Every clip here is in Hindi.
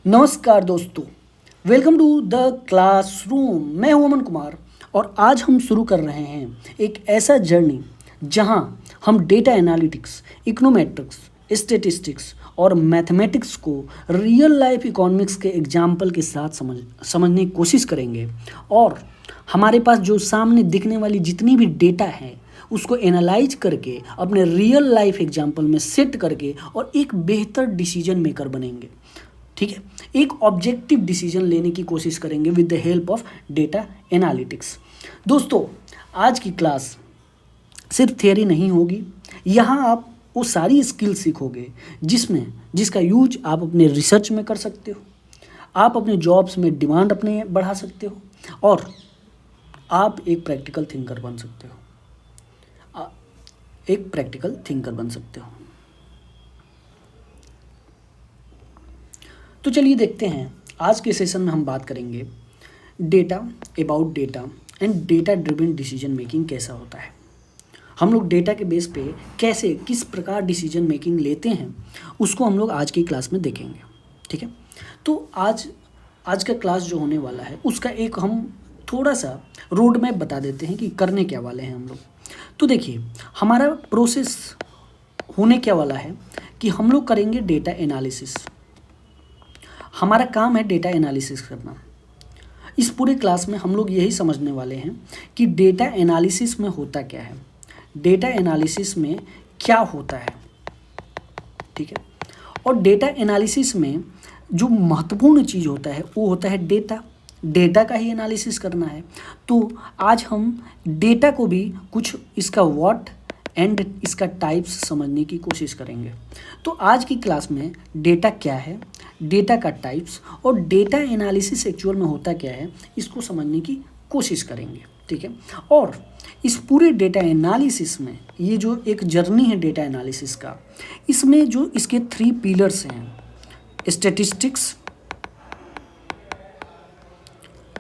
नमस्कार दोस्तों, वेलकम टू द क्लासरूम। मैं हूं अमन कुमार और आज हम शुरू कर रहे हैं एक ऐसा जर्नी जहां हम डेटा एनालिटिक्स, इकोनोमेट्रिक्स, स्टैटिस्टिक्स और मैथमेटिक्स को रियल लाइफ इकोनॉमिक्स के एग्जाम्पल के साथ समझने की कोशिश करेंगे और हमारे पास जो सामने दिखने वाली जितनी भी डेटा है उसको एनालाइज करके अपने रियल लाइफ एग्जाम्पल में सेट करके और एक बेहतर डिसीजन मेकर बनेंगे। ठीक है, एक ऑब्जेक्टिव डिसीजन लेने की कोशिश करेंगे with the help of data analytics. दोस्तों, आज की क्लास सिर्फ थियरी नहीं होगी। यहाँ आप वो सारी स्किल सीखोगे जिसका यूज आप अपने रिसर्च में कर सकते हो, आप अपने जॉब्स में डिमांड अपने बढ़ा सकते हो और आप एक प्रैक्टिकल थिंकर बन सकते हो। तो चलिए देखते हैं, आज के सेशन में हम बात करेंगे data and data driven decision making कैसा होता है। हम लोग डेटा के बेस पे किस प्रकार डिसीजन मेकिंग लेते हैं उसको हम लोग आज की क्लास में देखेंगे। ठीक है, तो आज का क्लास जो होने वाला है उसका एक हम थोड़ा सा रोड मैप बता देते हैं कि करने क्या वाले हैं हम लोग। तो देखिए, हमारा प्रोसेस होने क्या वाला है कि हम लोग करेंगे डेटा एनालिसिस। हमारा काम है डेटा एनालिसिस करना। इस पूरे क्लास में हम लोग यही समझने वाले हैं कि डेटा एनालिसिस में होता क्या है, डेटा एनालिसिस में क्या होता है। ठीक है, और डेटा एनालिसिस में जो महत्वपूर्ण चीज़ होता है वो होता है डेटा का ही एनालिसिस करना है। तो आज हम डेटा को भी कुछ इसका व्हाट एंड इसका टाइप्स समझने की कोशिश करेंगे। तो आज की क्लास में डेटा क्या है, डेटा का टाइप्स और डेटा एनालिसिस एक्चुअल में होता क्या है इसको समझने की कोशिश करेंगे। ठीक है, और इस पूरे डेटा एनालिसिस में ये जो एक जर्नी है डेटा एनालिसिस का, इसमें जो इसके 3 पिलर्स हैं, स्टैटिस्टिक्स,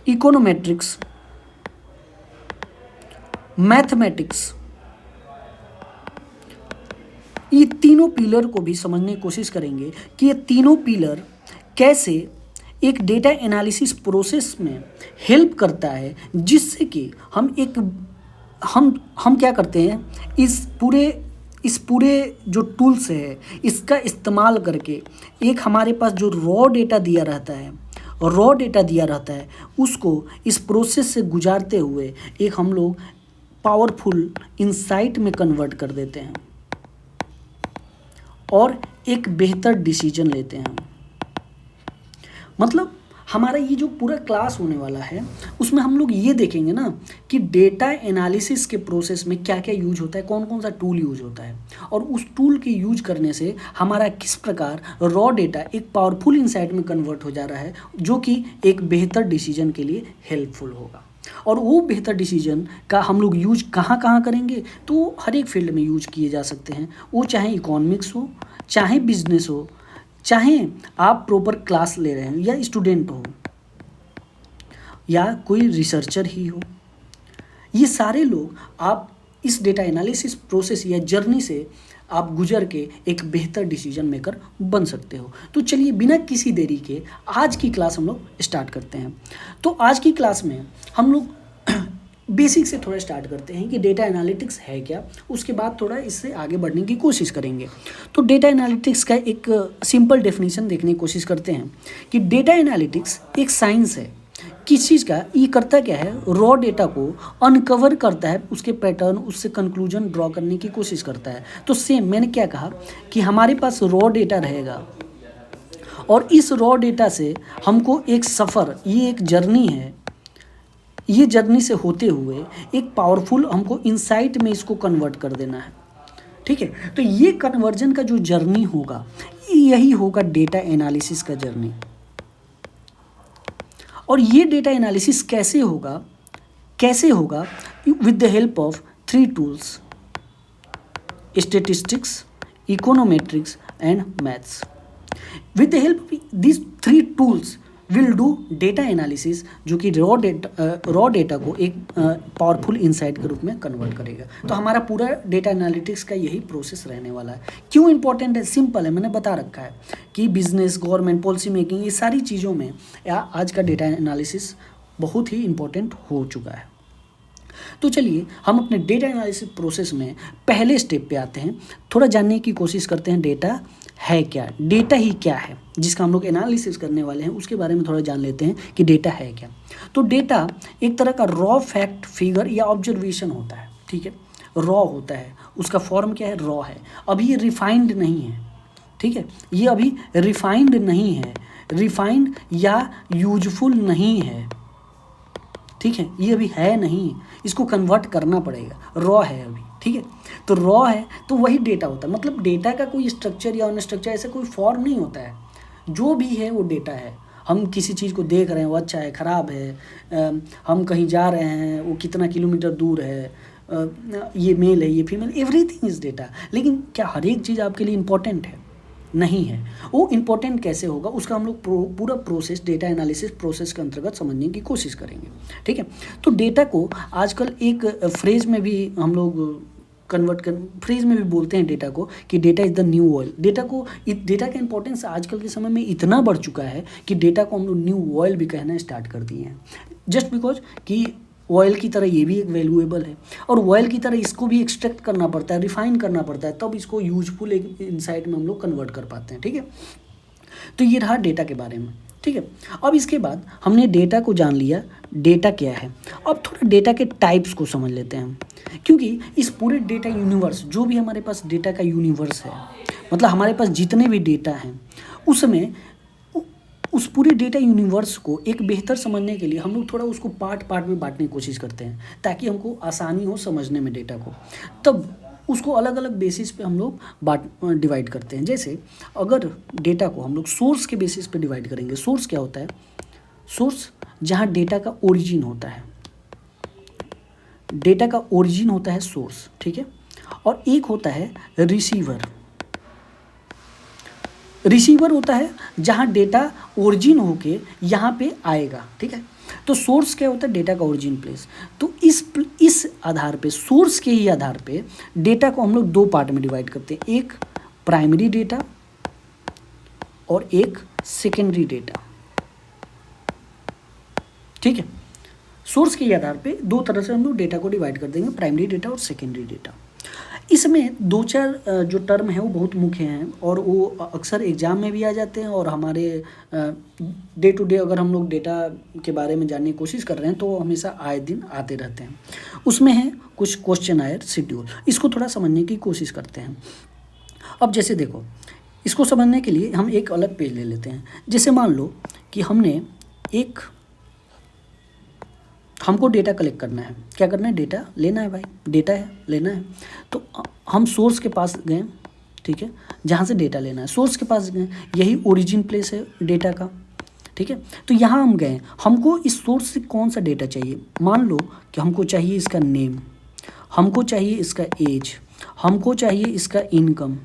इकोनोमेट्रिक्स, मैथमेटिक्स, ये तीनों पिलर को भी समझने की कोशिश करेंगे कि ये तीनों पिलर कैसे एक डेटा एनालिसिस प्रोसेस में हेल्प करता है, जिससे कि हम क्या करते हैं, इस पूरे जो टूल्स है इसका इस्तेमाल करके एक हमारे पास जो रॉ डेटा दिया रहता है उसको इस प्रोसेस से गुजारते हुए एक हम लोग पावरफुल इंसाइट में कन्वर्ट कर देते हैं और एक बेहतर डिसीजन लेते हैं। मतलब हमारा ये जो पूरा क्लास होने वाला है उसमें हम लोग ये देखेंगे ना कि डेटा एनालिसिस के प्रोसेस में क्या क्या यूज होता है, कौन कौन सा टूल यूज होता है और उस टूल के यूज करने से हमारा किस प्रकार रॉ डेटा एक पावरफुल इंसाइट में कन्वर्ट हो जा रहा है, जो कि एक बेहतर डिसीजन के लिए हेल्पफुल होगा। और वो बेहतर डिसीजन का हम लोग यूज कहाँ कहाँ करेंगे, तो हर एक फील्ड में यूज किए जा सकते हैं। वो चाहे इकोनॉमिक्स हो, चाहे बिजनेस हो, चाहे आप प्रॉपर क्लास ले रहे हो या स्टूडेंट हो या कोई रिसर्चर ही हो, ये सारे लोग आप इस डेटा एनालिसिस प्रोसेस या जर्नी से आप गुजर के एक बेहतर डिसीजन मेकर बन सकते हो। तो चलिए बिना किसी देरी के आज की क्लास हम लोग स्टार्ट करते हैं। तो आज की क्लास में हम लोग बेसिक से थोड़ा स्टार्ट करते हैं कि डेटा एनालिटिक्स है क्या, उसके बाद थोड़ा इससे आगे बढ़ने की कोशिश करेंगे। तो डेटा एनालिटिक्स का एक सिंपल डेफिनेशन देखने की कोशिश करते हैं कि डेटा एनालिटिक्स एक साइंस है। किस चीज़ का? ये करता क्या है, रॉ डेटा को अनकवर करता है, उसके पैटर्न, उससे कंक्लूजन ड्रॉ करने की कोशिश करता है। तो सेम मैंने क्या कहा कि हमारे पास रॉ डेटा रहेगा और इस रॉ डेटा से हमको एक सफ़र, ये एक जर्नी है, ये जर्नी से होते हुए एक पावरफुल हमको इंसाइट में इसको कन्वर्ट कर देना है। ठीक है, तो ये कन्वर्जन का जो जर्नी होगा यही होगा डेटा एनालिसिस का जर्नी। और ये डेटा एनालिसिस कैसे होगा with the help of 3 tools, statistics, econometrics and maths. With the help of these 3 tools will do data analysis, जो कि रॉ डेटा को एक पावरफुल इंसाइट के रूप में कन्वर्ट करेगा। तो हमारा पूरा डेटा एनालिटिक्स का यही प्रोसेस रहने वाला है। क्यों इंपॉर्टेंट है? सिंपल है, मैंने बता रखा है कि बिजनेस, गवर्नमेंट, पॉलिसी मेकिंग, ये सारी चीज़ों में आज का डेटा एनालिसिस बहुत ही इंपॉर्टेंट हो चुका है। तो चलिए हम अपने डेटा एनालिसिस प्रोसेस में पहले स्टेप पे आते हैं, थोड़ा जानने की कोशिश करते हैं डेटा है क्या, डेटा ही क्या है जिसका हम लोग एनालिसिस करने वाले हैं, उसके बारे में थोड़ा जान लेते हैं कि डेटा है क्या। तो डेटा एक तरह का रॉ फैक्ट, फिगर या ऑब्जर्वेशन होता है, ठीक है, रॉ होता है, उसका फॉर्म क्या है, रॉ है, अभी ये रिफाइंड नहीं है, ठीक है, ये अभी रिफाइंड नहीं है, रिफाइंड या यूजफुल नहीं है, ठीक है, ये अभी है नहीं, इसको कन्वर्ट करना पड़ेगा, रॉ है अभी, ठीक है। तो रॉ है तो वही डेटा होता है, मतलब डेटा का कोई स्ट्रक्चर या अनस्ट्रक्चर ऐसा कोई फॉर्म नहीं होता है, जो भी है वो डेटा है। हम किसी चीज़ को देख रहे हैं, वो अच्छा है, ख़राब है, हम कहीं जा रहे हैं, वो कितना किलोमीटर दूर है, ये मेल है, ये फीमेल, एवरीथिंग इज़ डेटा। लेकिन क्या हर एक चीज़ आपके लिए इम्पोर्टेंट है? नहीं है। वो इम्पोर्टेंट कैसे होगा, उसका हम लोग पूरा प्रोसेस डेटा एनालिसिस प्रोसेस के अंतर्गत समझने की कोशिश करेंगे, ठीक है। तो डेटा को आजकल एक फ्रेज में भी हम लोग फ्रेज में भी बोलते हैं डेटा को कि data is the new oil. Data का इंपॉर्टेंस आजकल के समय में इतना बढ़ चुका है कि डेटा को हम लोग न्यू ऑयल भी कहना स्टार्ट कर दिए हैं, जस्ट बिकॉज कि ऑयल की तरह ये भी एक वैल्यूएबल है, और ऑयल की तरह इसको भी एक्सट्रैक्ट करना पड़ता है, रिफाइन करना पड़ता है, तब इसको यूजफुल एक इंसाइट में हम लोग कन्वर्ट कर पाते हैं, ठीक है। तो ये रहा डेटा के बारे में, ठीक है। अब इसके बाद हमने डेटा को जान लिया, डेटा क्या है। अब थोड़ा डेटा के टाइप्स को समझ लेते हैं, क्योंकि इस पूरे डेटा यूनिवर्स, जो भी हमारे पास डेटा का यूनिवर्स है, मतलब हमारे पास जितने भी डेटा हैं, उसमें उस पूरे डेटा यूनिवर्स को एक बेहतर समझने के लिए हम लोग थोड़ा उसको पार्ट पार्ट में बांटने की कोशिश करते हैं, ताकि हमको आसानी हो समझने में डेटा को। तब उसको अलग अलग बेसिस पे हम लोग डिवाइड करते हैं। जैसे अगर डेटा को हम लोग सोर्स के बेसिस पे डिवाइड करेंगे, सोर्स क्या होता है? सोर्स जहाँ डेटा का ओरिजिन होता है, डेटा का ओरिजिन होता है सोर्स, ठीक है। और एक होता है रिसीवर। रिसीवर होता है जहाँ डेटा ओरिजिन होके यहाँ पे आएगा, ठीक है। तो सोर्स क्या होता है? डेटा का ओरिजिन प्लेस। तो इस आधार पे, सोर्स के ही आधार पे डेटा को हम लोग दो पार्ट में डिवाइड करते हैं, एक प्राइमरी डेटा और एक सेकेंडरी डेटा, ठीक है। सोर्स के आधार पे दो तरह से हम लोग डेटा को डिवाइड कर देंगे, प्राइमरी डेटा और सेकेंडरी डेटा। इसमें दो चार जो टर्म है वो बहुत मुख्य हैं, और वो अक्सर एग्जाम में भी आ जाते हैं, और हमारे डे टू डे अगर हम लोग डेटा के बारे में जानने की कोशिश कर रहे हैं तो हमेशा आए दिन आते रहते हैं। उसमें है कुछ क्वेश्चनायर शेड्यूल, इसको थोड़ा समझने की कोशिश करते हैं। अब जैसे देखो, इसको समझने के लिए हम एक अलग पेज ले लेते हैं। जैसे मान लो कि हमको डेटा कलेक्ट करना है, क्या करना है? डेटा लेना है भाई, डेटा है, लेना है। तो हम सोर्स के पास गए, ठीक है, जहाँ से डेटा लेना है, सोर्स के पास गए, यही ओरिजिन प्लेस है डेटा का, ठीक है। तो यहाँ हम गए, हमको इस सोर्स से कौन सा डेटा चाहिए? मान लो कि हमको चाहिए इसका नेम, हमको चाहिए इसका एज, हमको चाहिए इसका इनकम,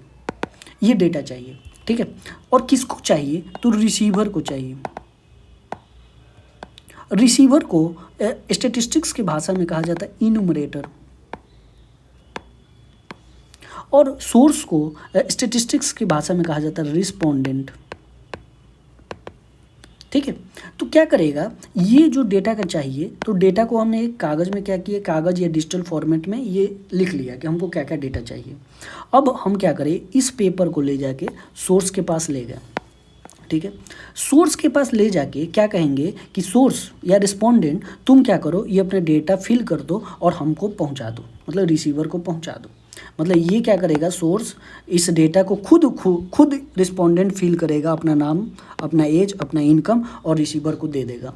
ये डेटा चाहिए, ठीक है। और किसको चाहिए? तो रिसीवर को चाहिए। रिसीवर को स्टैटिस्टिक्स की भाषा में कहा जाता है इनुमरेटर, और सोर्स को स्टैटिस्टिक्स की भाषा में कहा जाता है रिस्पोंडेंट, ठीक है। तो क्या करेगा, ये जो डेटा का चाहिए, तो डेटा को हमने एक कागज़ में क्या किया, कागज़ या डिजिटल फॉर्मेट में ये लिख लिया कि हमको क्या क्या डेटा चाहिए। अब हम क्या करें, इस पेपर को ले जाके सोर्स के पास ले गए, ठीक है। सोर्स के पास ले जाके क्या कहेंगे कि सोर्स या रिस्पोंडेंट तुम क्या करो, ये अपना डेटा फिल कर दो और हमको पहुंचा दो, मतलब रिसीवर को पहुंचा दो। मतलब ये क्या करेगा, सोर्स इस डेटा को खुद रिस्पोंडेंट फिल करेगा, अपना नाम, अपना एज, अपना इनकम, और रिसीवर को दे देगा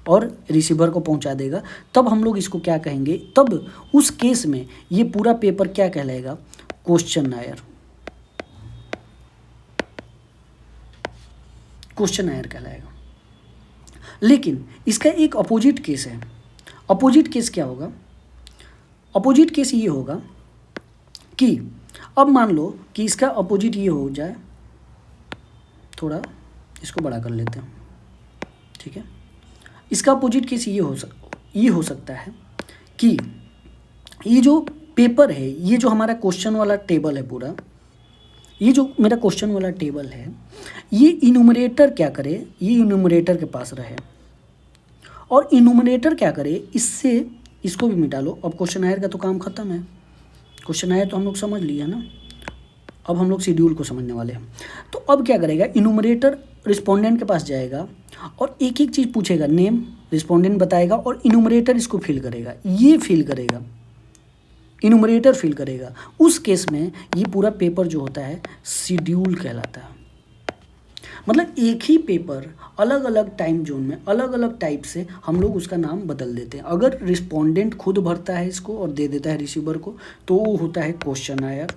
और रिसीवर को पहुंचा देगा। तब हम लोग इसको क्या कहेंगे, तब उस केस में ये पूरा पेपर क्या कहलाएगा? क्वेश्चनायर, क्वेश्चनायर कहलाएगा। लेकिन इसका एक अपोजिट केस है। अपोजिट केस क्या होगा? अपोजिट केस ये होगा कि अब मान लो कि इसका अपोजिट ये हो जाए, थोड़ा इसको बड़ा कर लेते हैं, ठीक है। इसका अपोजिट केस ये हो सकता है कि ये जो पेपर है, ये जो हमारा क्वेश्चन वाला टेबल है पूरा, ये जो मेरा क्वेश्चन वाला टेबल है, ये इन्यूमरेटर क्या करे, ये इन्यूमरेटर के पास रहे और इन्यूमरेटर क्या करे, इससे इसको भी मिटा लो। अब क्वेश्चनायर का तो काम खत्म है, क्वेश्चनायर तो हम लोग समझ लिए है ना, अब हम लोग शेड्यूल को समझने वाले हैं। तो अब क्या करेगा, इन्यूमरेटर रिस्पोंडेंट के पास जाएगा और एक एक चीज़ पूछेगा, नेम रिस्पोंडेंट बताएगा और इन्यूमरेटर इसको फिल करेगा, ये फिल करेगा, इन्यूमरेटर फिल करेगा। उस केस में ये पूरा पेपर जो होता है शेड्यूल कहलाता है। मतलब एक ही पेपर अलग अलग टाइम जोन में अलग अलग टाइप से हम लोग उसका नाम बदल देते हैं। अगर रिस्पोंडेंट खुद भरता है इसको और दे देता है रिसीवर को तो वो होता है क्वेश्चनायर,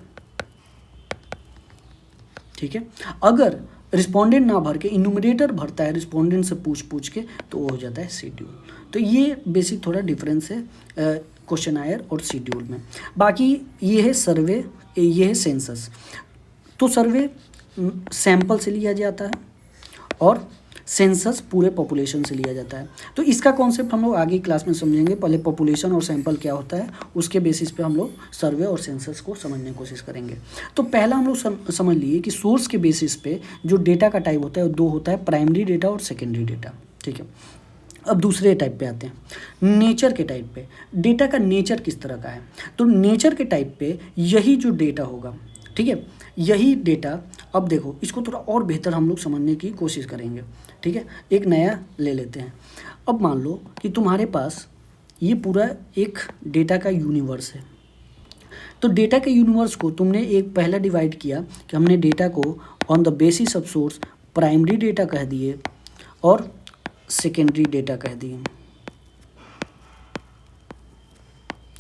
ठीक है। अगर रिस्पोंडेंट ना भर के इन्यूमरेटर भरता है रिस्पोंडेंट से पूछ के तो वो हो जाता है शेड्यूल। तो ये बेसिक थोड़ा डिफरेंस है क्वेश्चनायर और शेड्यूल में। बाकी ये है सर्वे, ये है सेंसस। तो सर्वे सैंपल से लिया जाता है और सेंसस पूरे पॉपुलेशन से लिया जाता है। तो इसका कॉन्सेप्ट हम लोग आगे क्लास में समझेंगे। पहले पॉपुलेशन और सैंपल क्या होता है उसके बेसिस पे हम लोग सर्वे और सेंसस को समझने की कोशिश करेंगे। तो पहला हम लोग समझ लिए कि सोर्स के बेसिस पे जो डेटा का टाइप होता है वो दो होता है, प्राइमरी डेटा और सेकेंडरी डेटा, ठीक है। अब दूसरे टाइप पे आते हैं, नेचर के टाइप पे। डेटा का नेचर किस तरह का है, तो नेचर के टाइप पे यही जो डेटा होगा, ठीक है, यही डेटा। अब देखो इसको थोड़ा और बेहतर हम लोग समझने की कोशिश करेंगे, ठीक है। एक नया ले लेते हैं। अब मान लो कि तुम्हारे पास ये पूरा एक डेटा का यूनिवर्स है। तो डेटा के यूनिवर्स को तुमने एक पहला डिवाइड किया कि हमने डेटा को on the basis of source primary data कह दिए और सेकेंडरी डेटा कह दिए,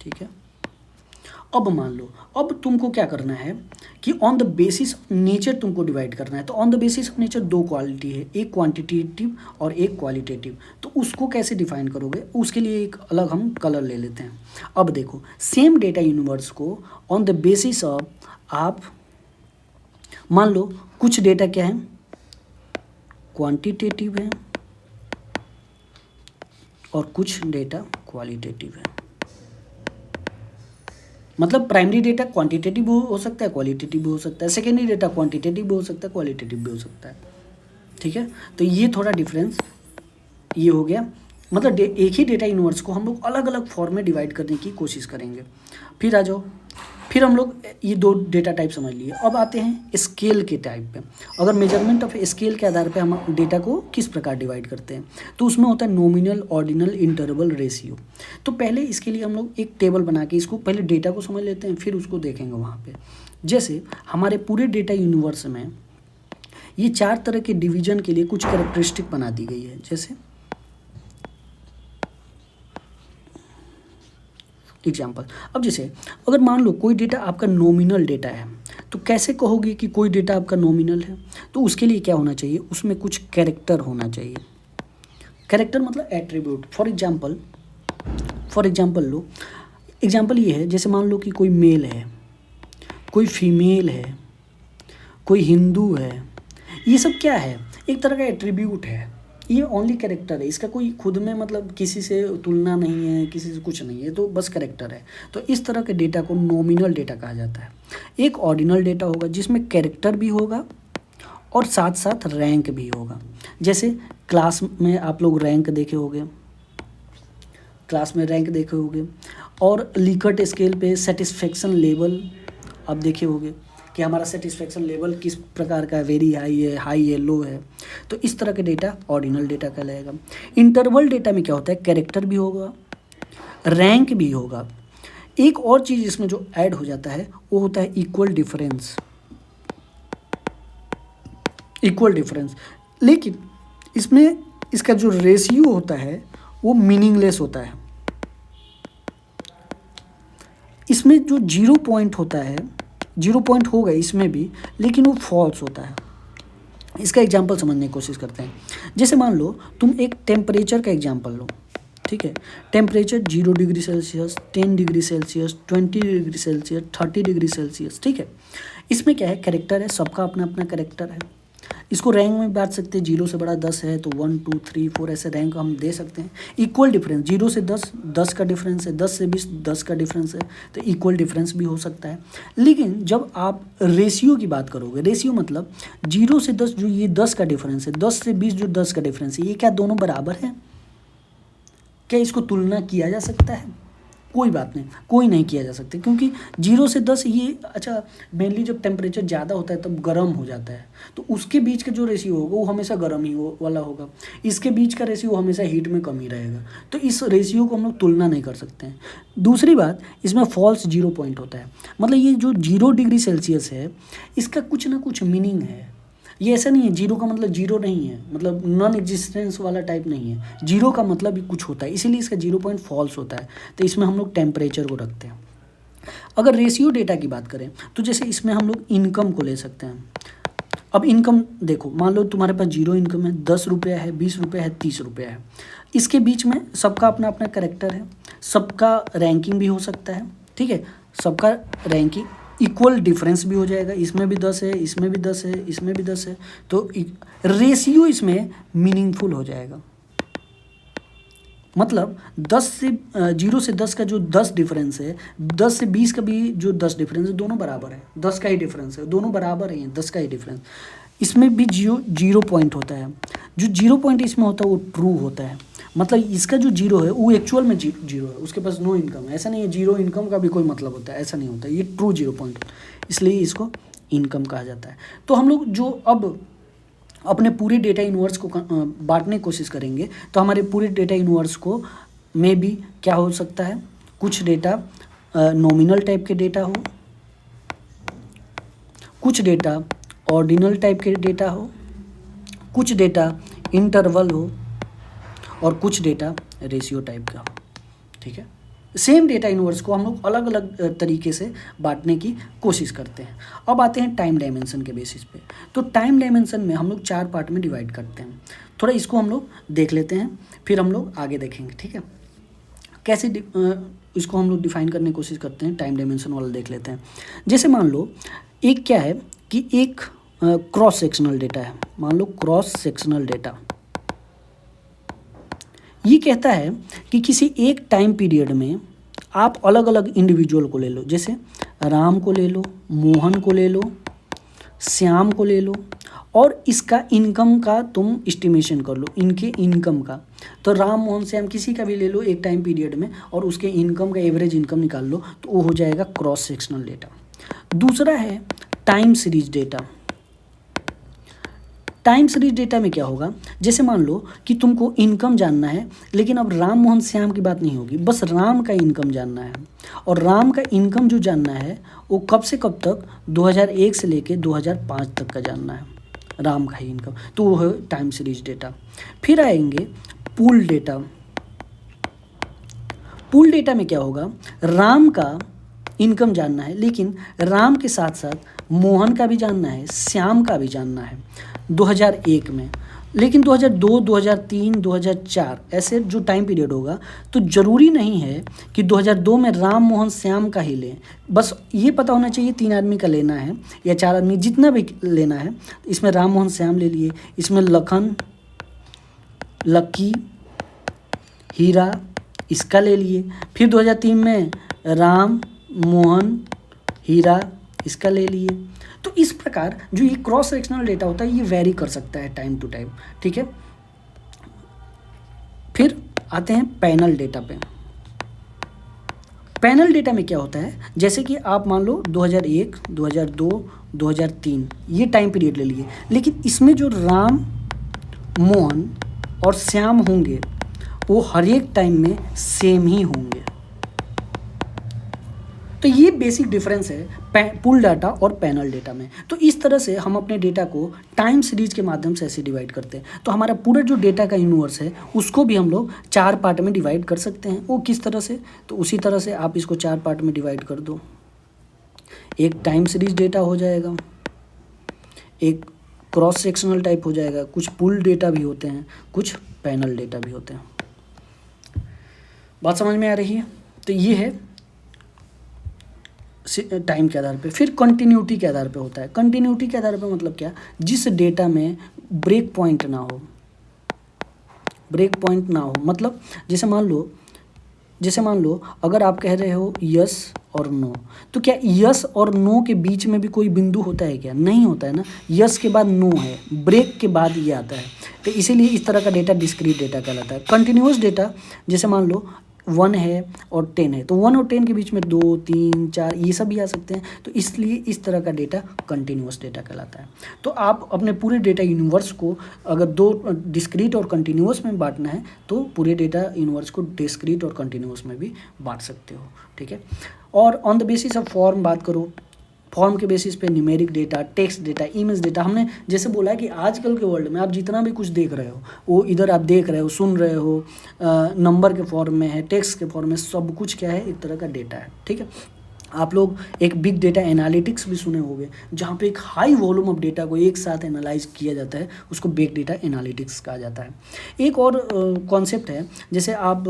ठीक है। अब मान लो अब तुमको क्या करना है कि ऑन द बेसिस नेचर तुमको डिवाइड करना है। तो on the basis of nature दो क्वालिटी है, एक क्वांटिटेटिव और एक क्वालिटेटिव। तो उसको कैसे डिफाइन करोगे, उसके लिए एक अलग हम कलर ले लेते हैं। अब देखो सेम डेटा यूनिवर्स को ऑन द बेसिस ऑफ आप मान लो कुछ डेटा क्या है, क्वांटिटेटिव है और कुछ डेटा क्वालिटेटिव है। मतलब प्राइमरी डेटा क्वांटिटेटिव हो सकता है, क्वालिटेटिव भी हो सकता है, सेकेंडरी डेटा क्वांटिटेटिव भी हो सकता है, क्वालिटेटिव भी हो सकता है, ठीक है। तो ये थोड़ा डिफरेंस ये हो गया। मतलब एक ही डेटा यूनिवर्स को हम लोग अलग अलग फॉर्म में डिवाइड करने की कोशिश करेंगे। फिर आ जाओ, फिर हम लोग ये दो डेटा टाइप समझ लिए। अब आते हैं स्केल के टाइप पे। अगर मेजरमेंट ऑफ स्केल के आधार पे हम डेटा को किस प्रकार डिवाइड करते हैं, तो उसमें होता है नॉमिनल, ऑर्डिनल, इंटरवल, रेशियो। तो पहले इसके लिए हम लोग एक टेबल बना के इसको पहले डेटा को समझ लेते हैं, फिर उसको देखेंगे वहाँ पे। जैसे हमारे पूरे डेटा यूनिवर्स में ये 4 तरह के डिवीजन के लिए कुछ कैरेक्टरिस्टिक बना दी गई है। जैसे एग्जाम्पल, अब जैसे अगर मान लो कोई डेटा आपका नॉमिनल डेटा है, तो कैसे कहोगे कि कोई डेटा आपका नॉमिनल है, तो उसके लिए क्या होना चाहिए, उसमें कुछ कैरेक्टर होना चाहिए। कैरेक्टर मतलब attribute. For example low, example ये है, जैसे मान लो कि कोई मेल है, कोई फीमेल है, कोई हिंदू है। ये सब क्या है, एक तरह का एट्रीब्यूट है। ये ओनली कैरेक्टर है, इसका कोई खुद में मतलब किसी से तुलना नहीं है, किसी से कुछ नहीं है, तो बस कैरेक्टर है। तो इस तरह के डेटा को नॉमिनल डेटा कहा जाता है। एक ऑर्डिनल डेटा होगा जिसमें कैरेक्टर भी होगा और साथ साथ रैंक भी होगा। जैसे क्लास में आप लोग रैंक देखे होंगे, क्लास में रैंक देखे होंगे, और लिकर्ट स्केल पे सेटिस्फेक्शन लेवल आप देखे होंगे कि हमारा सेटिस्फेक्शन लेवल किस प्रकार का है, वेरी हाई है, लो है। तो इस तरह के डेटा ऑर्डिनल डेटा कहलाएगा। इंटरवल डेटा में क्या होता है, कैरेक्टर भी होगा, रैंक भी होगा। एक और चीज़ इसमें जो ऐड हो जाता है वो होता है इक्वल डिफरेंस। लेकिन इसमें इसका जो रेशियो होता है वो मीनिंगलेस होता है। इसमें जो 0 पॉइंट होता है, 0 पॉइंट होगा इसमें भी, लेकिन वो फॉल्स होता है। इसका एग्जांपल समझने की कोशिश करते हैं। जैसे मान लो तुम एक टेम्परेचर का एग्जांपल लो, ठीक है। Temperature 0 degree Celsius, 10 degree Celsius, 20 degree Celsius, 30 degree Celsius, ठीक है। इसमें क्या है, कैरेक्टर है, सबका अपना अपना कैरेक्टर है। इसको रैंक में बांट सकते हैं, 0 से बड़ा 10 है तो 1 2 3 4 ऐसे रैंक हम दे सकते हैं। इक्वल डिफरेंस, 0 से 10 10 का डिफरेंस है, 10 से 20 10 का डिफरेंस है, तो इक्वल डिफरेंस भी हो सकता है। लेकिन जब आप रेशियो की बात करोगे, रेशियो मतलब 0 से 10 जो ये 10 का डिफरेंस है, 10 से 20 जो 10 का डिफरेंस है, ये क्या दोनों बराबर हैं? क्या इसको तुलना किया जा सकता है? कोई बात नहीं, कोई नहीं किया जा सकता, क्योंकि 0 से 10 ये अच्छा मेनली जब टेम्परेचर ज़्यादा होता है तब गर्म हो जाता है, तो उसके बीच का जो रेशियो होगा वो हमेशा गर्म ही वाला होगा, इसके बीच का रेशियो हमेशा हीट में कम ही रहेगा, तो इस रेशियो को हम लोग तुलना नहीं कर सकते हैं। दूसरी बात, इसमें फॉल्स 0 पॉइंट होता है, मतलब ये जो 0 डिग्री सेल्सियस है इसका कुछ ना कुछ मीनिंग है। ये ऐसा नहीं है, 0 का मतलब 0 नहीं है, मतलब नॉन एग्जिस्टेंस वाला टाइप नहीं है, 0 का मतलब भी कुछ होता है, इसीलिए इसका 0 पॉइंट फॉल्स होता है। तो इसमें हम लोग टेम्परेचर को रखते हैं। अगर रेशियो डेटा की बात करें तो जैसे इसमें हम लोग इनकम को ले सकते हैं। अब इनकम देखो, मान लो तुम्हारे पास 0 इनकम है, 10 रुपया है, 20 रुपया है, 30 रुपया है, इसके बीच में सबका अपना अपना कैरेक्टर है, सबका रैंकिंग भी हो सकता है, ठीक है, सबका रैंकिंग इक्वल डिफरेंस भी हो जाएगा, इसमें भी 10 है, इसमें भी 10 है, इसमें भी 10 है, तो रेशियो इसमें मीनिंगफुल हो जाएगा। मतलब 0 से 10 का जो 10 डिफरेंस है, 10 से 20 का भी जो 10 डिफरेंस है, दोनों बराबर है, 10 का ही डिफरेंस है, दोनों बराबर हैं, 10 का ही डिफरेंस। इसमें भी 0 पॉइंट होता है, जो 0 पॉइंट इसमें होता है वो ट्रू होता है, मतलब इसका जो 0 है वो एक्चुअल में 0 है, उसके पास नो इनकम है, ऐसा नहीं है 0 इनकम का भी कोई मतलब होता है, ऐसा नहीं होता है, ये ट्रू 0 पॉइंट, इसलिए इसको इनकम कहा जाता है। तो हम लोग जो अब अपने पूरे डेटा यूनिवर्स को बांटने की कोशिश करेंगे, तो हमारे पूरे डेटा यूनिवर्स को में भी क्या हो सकता है, कुछ डेटा नॉमिनल टाइप के डेटा हो, कुछ डेटा ऑर्डिनल टाइप के डेटा हो, कुछ डेटा इंटरवल हो, और कुछ डेटा रेशियो टाइप का हो, ठीक है। सेम डेटा यूनिवर्स को हम लोग अलग अलग तरीके से बांटने की कोशिश करते हैं। अब आते हैं टाइम डायमेंशन के बेसिस पे। तो टाइम डायमेंशन में हम लोग 4 पार्ट में डिवाइड करते हैं, थोड़ा इसको हम लोग देख लेते हैं, फिर हम लोग आगे देखेंगे, ठीक है। कैसे इसको हम लोग डिफाइन करने की कोशिश करते हैं, टाइम डायमेंशन वाला देख लेते हैं। जैसे मान लो एक क्या है कि एक क्रॉस सेक्शनल डेटा है, मान लो क्रॉस सेक्शनल डेटा ये कहता है कि किसी एक टाइम पीरियड में आप अलग अलग इंडिविजुअल को ले लो, जैसे राम को ले लो, मोहन को ले लो, श्याम को ले लो, और इसका इनकम का तुम एस्टिमेशन कर लो, इनके इनकम का। तो राम मोहन श्याम किसी का भी ले लो एक टाइम पीरियड में और उसके इनकम का एवरेज इनकम निकाल लो, तो वो हो जाएगा क्रॉस सेक्शनल डेटा। दूसरा है time series data. Time series data में क्या होगा, जैसे मान लो कि तुमको इनकम जानना है, लेकिन अब राम मोहन श्याम की बात नहीं होगी, बस राम का इनकम जानना है, और राम का इनकम जो जानना है वो कब से कब तक, 2001 से लेके 2005 तक का जानना है, राम का ही इनकम, तो वो है टाइम सीरीज डेटा। फिर आएंगे पूल डेटा। पूल डेटा में क्या होगा, राम का इनकम जानना है, लेकिन राम के साथ साथ मोहन का भी जानना है, श्याम का भी जानना है 2001 में, लेकिन 2002, 2003, 2004 ऐसे जो टाइम पीरियड होगा, तो ज़रूरी नहीं है कि 2002 में राम मोहन श्याम का ही लें, बस ये पता होना चाहिए 3 आदमी का लेना है या 4 आदमी, जितना भी लेना है। इसमें राम मोहन श्याम ले लिए, इसमें लखन, लक्की, हीरा इसका ले लिए, फिर 2003 में राम मोहन हीरा इसका ले लिए। तो इस प्रकार जो ये क्रॉस सेक्शनल डेटा होता है ये वेरी कर सकता है टाइम टू टाइम, ठीक है। फिर आते हैं पैनल डेटा पे। पैनल डेटा में क्या होता है, जैसे कि आप मान लो 2001, 2002, 2003 ये टाइम पीरियड ले लिए, लेकिन इसमें जो राम, मोहन और श्याम होंगे वो हर एक टाइम में सेम ही होंगे। तो ये बेसिक डिफरेंस है पूल डाटा और पैनल डेटा में। तो इस तरह से हम अपने डेटा को टाइम सीरीज के माध्यम से ऐसे डिवाइड करते हैं। तो हमारा पूरा जो डेटा का यूनिवर्स है उसको भी हम लोग 4 पार्ट में डिवाइड कर सकते हैं। वो किस तरह से, तो उसी तरह से आप इसको 4 पार्ट में डिवाइड कर दो। एक टाइम सीरीज डेटा हो जाएगा, एक क्रॉस सेक्शनल टाइप हो जाएगा, कुछ पूल डेटा भी होते हैं, कुछ पैनल डेटा भी होते हैं। बात समझ में आ रही है? तो ये है टाइम के आधार पे, फिर कंटिन्यूटी के आधार पे होता है। कंटिन्यूटी के आधार पे मतलब क्या, जिस डेटा में ब्रेक पॉइंट ना हो, ब्रेक पॉइंट ना हो, मतलब जैसे मान लो अगर आप कह रहे हो यस और नो, तो क्या यस और नो के बीच में भी कोई बिंदु होता है क्या? नहीं होता है ना। यस के बाद नो है, ब्रेक के बाद ये आता है, तो इसीलिए इस तरह का डेटा डिस्क्रीट डेटा कहलाता है। कंटिन्यूअस डेटा जैसे मान लो 1 है और 10 है, तो 1 और 10 के बीच में 2, 3, 4 ये सब भी आ सकते हैं, तो इसलिए इस तरह का डेटा कंटिन्यूअस डेटा कहलाता है। तो आप अपने पूरे डेटा यूनिवर्स को अगर 2 डिस्क्रीट और कंटिन्यूअस में बांटना है तो पूरे डेटा यूनिवर्स को डिस्क्रीट और कंटिन्यूअस में भी बांट सकते हो, ठीक है। और on the basis of form बात करो, फॉर्म के बेसिस पे numeric data, text data, image data, हमने जैसे बोला है कि आजकल के वर्ल्ड में आप जितना भी कुछ देख रहे हो वो इधर आप देख रहे हो, सुन रहे हो, नंबर के फॉर्म में है, टेक्स्ट के फॉर्म में, सब कुछ क्या है, एक तरह का डेटा है, ठीक है। आप लोग एक बिग डेटा एनालिटिक्स भी सुने होंगे, जहाँ पे एक हाई वॉल्यूम ऑफ डेटा को एक साथ एनालाइज किया जाता है, उसको बिग डेटा एनालिटिक्स कहा जाता है। एक और कॉन्सेप्ट है, जैसे आप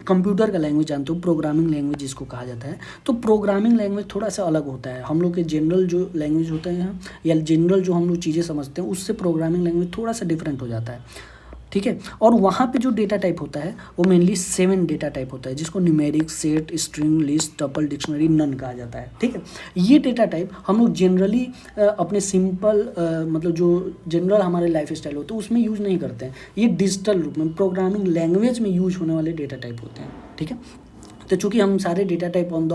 कंप्यूटर का लैंग्वेज जानते हो, प्रोग्रामिंग लैंग्वेज जिसको कहा जाता है, तो प्रोग्रामिंग लैंग्वेज थोड़ा सा अलग होता है। हम लोग के जनरल जो लैंग्वेज होते हैं या जनरल जो हम लोग चीज़ें समझते हैं उससे प्रोग्रामिंग लैंग्वेज थोड़ा सा डिफरेंट हो जाता है, ठीक है। और वहाँ पे जो डेटा टाइप होता है वो मेनली 7 डेटा टाइप होता है, जिसको numeric, set, string, list, tuple, dictionary, none कहा जाता है, ठीक है। ये डेटा टाइप हम लोग जनरली अपने सिंपल मतलब जो जनरल हमारे लाइफ स्टाइल होते हैं उसमें यूज़ नहीं करते हैं। ये डिजिटल रूप में प्रोग्रामिंग लैंग्वेज में यूज होने वाले डेटा टाइप होते हैं, ठीक है। तो चूँकि हम सारे डेटा टाइप ऑन द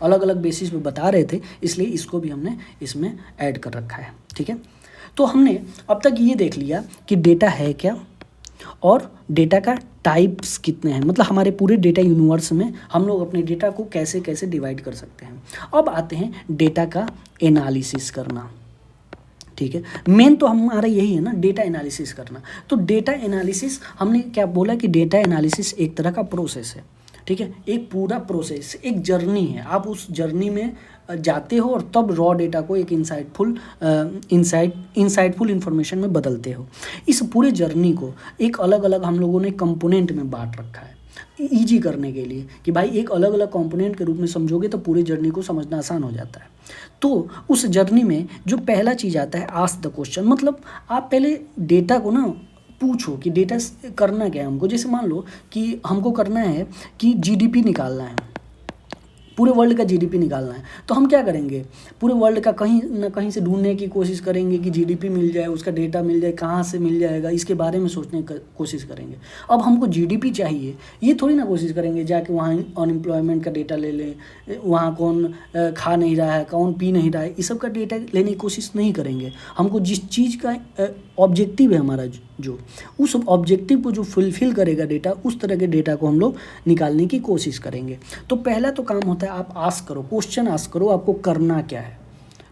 अलग अलग बेसिस पे बता रहे थे, इसलिए इसको भी हमने इसमें ऐड कर रखा है, ठीक है। तो हमने अब तक ये देख लिया कि डेटा है क्या और डेटा का टाइप्स कितने हैं, मतलब हमारे पूरे डेटा यूनिवर्स में हम लोग अपने डेटा को कैसे कैसे डिवाइड कर सकते हैं। अब आते हैं डेटा का एनालिसिस करना, ठीक है। मेन तो हमारा यही है ना, डेटा एनालिसिस करना। तो डेटा एनालिसिस हमने क्या बोला कि डेटा एनालिसिस एक तरह का प्रोसेस है, ठीक है। एक पूरा प्रोसेस, एक जर्नी है, आप उस जर्नी में जाते हो और तब रॉ डेटा को एक इंसाइटफुल इंफॉर्मेशन में बदलते हो। इस पूरे जर्नी को एक अलग अलग हम लोगों ने कंपोनेंट में बांट रखा है ईजी करने के लिए, कि भाई एक अलग अलग कंपोनेंट के रूप में समझोगे तो पूरे जर्नी को समझना आसान हो जाता है। तो उस जर्नी में जो पहला चीज़ आता है, आस्क द क्वेश्चन, मतलब आप पहले डेटा को ना पूछो कि डेटा करना क्या है हमको। जैसे मान लो कि हमको करना है कि जीडीपी निकालना है, पूरे वर्ल्ड का जीडीपी निकालना है, तो हम क्या करेंगे, पूरे वर्ल्ड का कहीं ना कहीं से ढूंढने की कोशिश करेंगे कि जीडीपी मिल जाए, उसका डेटा मिल जाए, कहाँ से मिल जाएगा, इसके बारे में सोचने की कोशिश करेंगे। अब हमको जीडीपी चाहिए, ये थोड़ी ना कोशिश करेंगे जाके वहाँ अनएम्प्लॉयमेंट का डेटा ले लें, वहाँ कौन खा नहीं रहा है, कौन पी नहीं रहा है, इस सब का डेटा लेने की कोशिश नहीं करेंगे। हमको जिस चीज़ का ऑब्जेक्टिव है हमारा, जो उस ऑब्जेक्टिव को जो फुलफिल करेगा डेटा, उस तरह के डेटा को हम लोग निकालने की कोशिश करेंगे। तो पहला तो काम होता है आप आस्क करो, क्वेश्चन आस्क करो, आपको करना क्या है,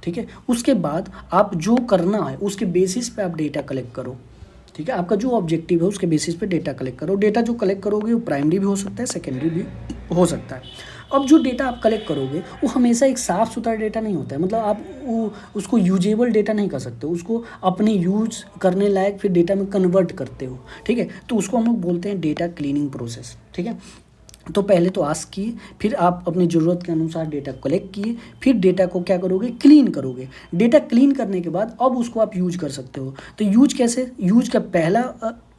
ठीक है। उसके बाद आप जो करना है उसके बेसिस पे आप डेटा कलेक्ट करो, ठीक है। आपका जो ऑब्जेक्टिव है उसके बेसिस पे डेटा कलेक्ट करो। डेटा जो कलेक्ट करोगे वो प्राइमरी भी हो सकता है, सेकेंडरी भी हो सकता है। अब जो डेटा आप कलेक्ट करोगे वो हमेशा एक साफ़ सुथरा डेटा नहीं होता है, मतलब आप उसको यूजेबल डेटा नहीं कर सकते, उसको अपने यूज करने लायक फिर डेटा में कन्वर्ट करते हो, ठीक है। तो उसको हम लोग बोलते हैं डेटा क्लीनिंग प्रोसेस, ठीक है। तो पहले तो आस्क किए, फिर आप अपनी ज़रूरत के अनुसार डेटा कलेक्ट किए, फिर डेटा को क्या करोगे, क्लीन करोगे। डेटा क्लीन करने के बाद अब उसको आप यूज कर सकते हो। तो यूज कैसे, यूज का पहला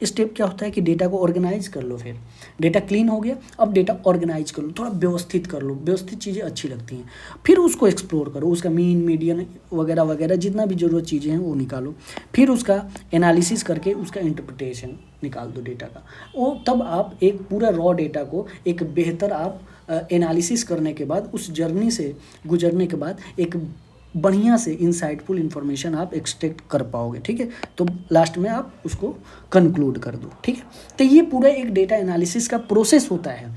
स्टेप क्या होता है कि डेटा को ऑर्गेनाइज कर लो। फिर डेटा क्लीन हो गया, अब डेटा ऑर्गेनाइज कर लो, थोड़ा व्यवस्थित कर लो, व्यवस्थित चीज़ें अच्छी लगती हैं। फिर उसको एक्सप्लोर करो, उसका मीन, मीडियन वगैरह वगैरह जितना भी ज़रूरत चीज़ें हैं वो निकालो। फिर उसका एनालिसिस करके उसका इंटरप्रिटेशन निकाल दो डेटा का। वो तब आप एक पूरा रॉ डेटा को एक बेहतर आप एनालिसिस करने के बाद, उस जर्नी से गुजरने के बाद एक बढ़िया से इंसाइटफुल इन्फॉर्मेशन आप एक्सट्रैक्ट कर पाओगे, ठीक है। तो लास्ट में आप उसको कंक्लूड कर दो, ठीक है। तो ये पूरा एक डेटा एनालिसिस का प्रोसेस होता है,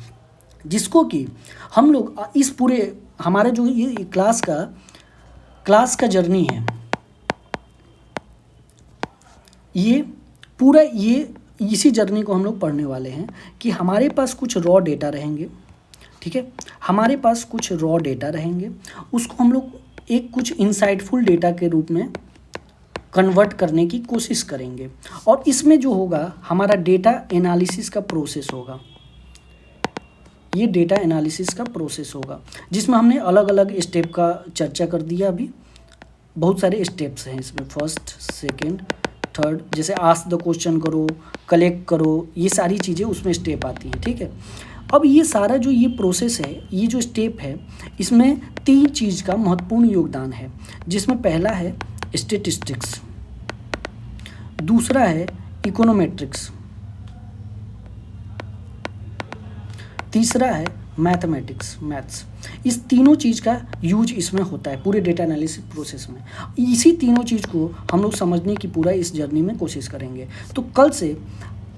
जिसको कि हम लोग इस पूरे हमारे जो ये क्लास का जर्नी है, ये पूरा ये इसी जर्नी को हम लोग पढ़ने वाले हैं कि हमारे पास कुछ रॉ डेटा रहेंगे, ठीक है। हमारे पास कुछ रॉ डेटा रहेंगे, उसको हम लोग एक कुछ इंसाइटफुल डेटा के रूप में कन्वर्ट करने की कोशिश करेंगे। और इसमें जो होगा हमारा डेटा एनालिसिस का प्रोसेस होगा। ये डेटा एनालिसिस का प्रोसेस होगा, जिसमें हमने अलग अलग स्टेप का चर्चा कर दिया। अभी बहुत सारे स्टेप्स हैं इसमें, फर्स्ट, सेकंड, थर्ड, जैसे आस्क द क्वेश्चन करो, कलेक्ट करो, ये सारी चीज़ें उसमें स्टेप आती हैं, ठीक है। अब ये सारा जो ये प्रोसेस है, ये जो स्टेप है, इसमें 3 चीज़ का महत्वपूर्ण योगदान है, जिसमें पहला है स्टैटिस्टिक्स, दूसरा है इकोनोमेट्रिक्स, तीसरा है मैथमेटिक्स, मैथ्स। इस तीनों चीज़ का यूज इसमें होता है पूरे डेटा एनालिसिस प्रोसेस में। इसी तीनों चीज़ को हम लोग समझने की पूरा इस जर्नी में कोशिश करेंगे। तो कल से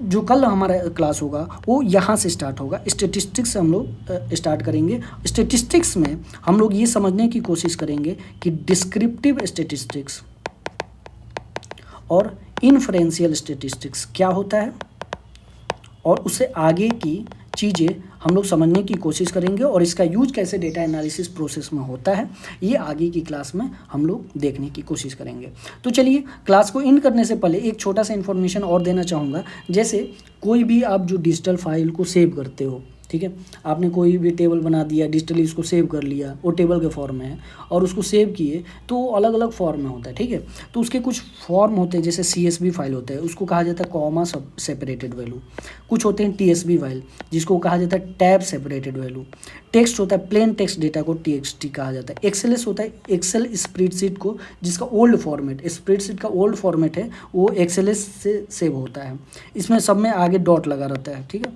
जो कल हमारा क्लास होगा वो यहाँ से स्टार्ट होगा, स्टैटिस्टिक्स से हम लोग स्टार्ट करेंगे। स्टैटिस्टिक्स में हम लोग ये समझने की कोशिश करेंगे कि डिस्क्रिप्टिव स्टैटिस्टिक्स और इन्फरेंशियल स्टैटिस्टिक्स क्या होता है, और उससे आगे की चीज़ें हम लोग समझने की कोशिश करेंगे, और इसका यूज कैसे डेटा एनालिसिस प्रोसेस में होता है ये आगे की क्लास में हम लोग देखने की कोशिश करेंगे। तो चलिए, क्लास को एंड करने से पहले एक छोटा सा इन्फॉर्मेशन और देना चाहूँगा। जैसे कोई भी आप जो डिजिटल फाइल को सेव करते हो, ठीक है, आपने कोई भी टेबल बना दिया, डिजिटली उसको सेव कर लिया, वो टेबल के फॉर्म में है, और उसको सेव किए तो अलग अलग फॉर्म में होता है, ठीक है। तो उसके कुछ फॉर्म होते हैं, जैसे CSV फाइल होता है, उसको कहा जाता है कॉमा सेपरेटेड वैल्यू। कुछ होते हैं TSV फाइल, जिसको कहा जाता है टैब सेपरेटेड वैल्यू। टेक्स्ट होता है, प्लेन टेक्स्ट डेटा को TXT कहा जाता है। XLS होता है, एक्सेल स्प्रेडशीट को, जिसका ओल्ड फॉर्मेट, स्प्रेडशीट का ओल्ड फॉर्मेट है वो XLS से सेव होता है। इसमें सब में आगे डॉट लगा रहता है, ठीक है।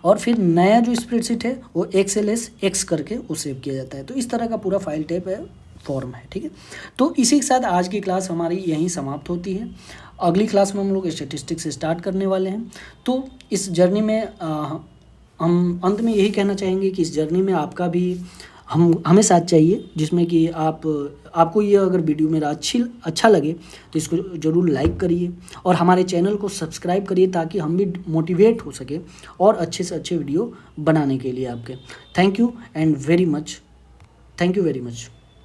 और फिर नया जो स्प्रेडशीट है वो XLS X करके वो सेव किया जाता है। तो इस तरह का पूरा फाइल टाइप है, फॉर्म है, ठीक है। तो इसी के साथ आज की क्लास हमारी यहीं समाप्त होती है। अगली क्लास में हम लोग स्टैटिस्टिक्स स्टार्ट करने वाले हैं। तो इस जर्नी में हम अंत में यही कहना चाहेंगे कि इस जर्नी में आपका भी हमें साथ चाहिए, जिसमें कि आपको ये अगर वीडियो मेरा अच्छा लगे तो इसको ज़रूर लाइक करिए, और हमारे चैनल को सब्सक्राइब करिए, ताकि हम भी मोटिवेट हो सके और अच्छे से अच्छे वीडियो बनाने के लिए आपके। Thank you very much.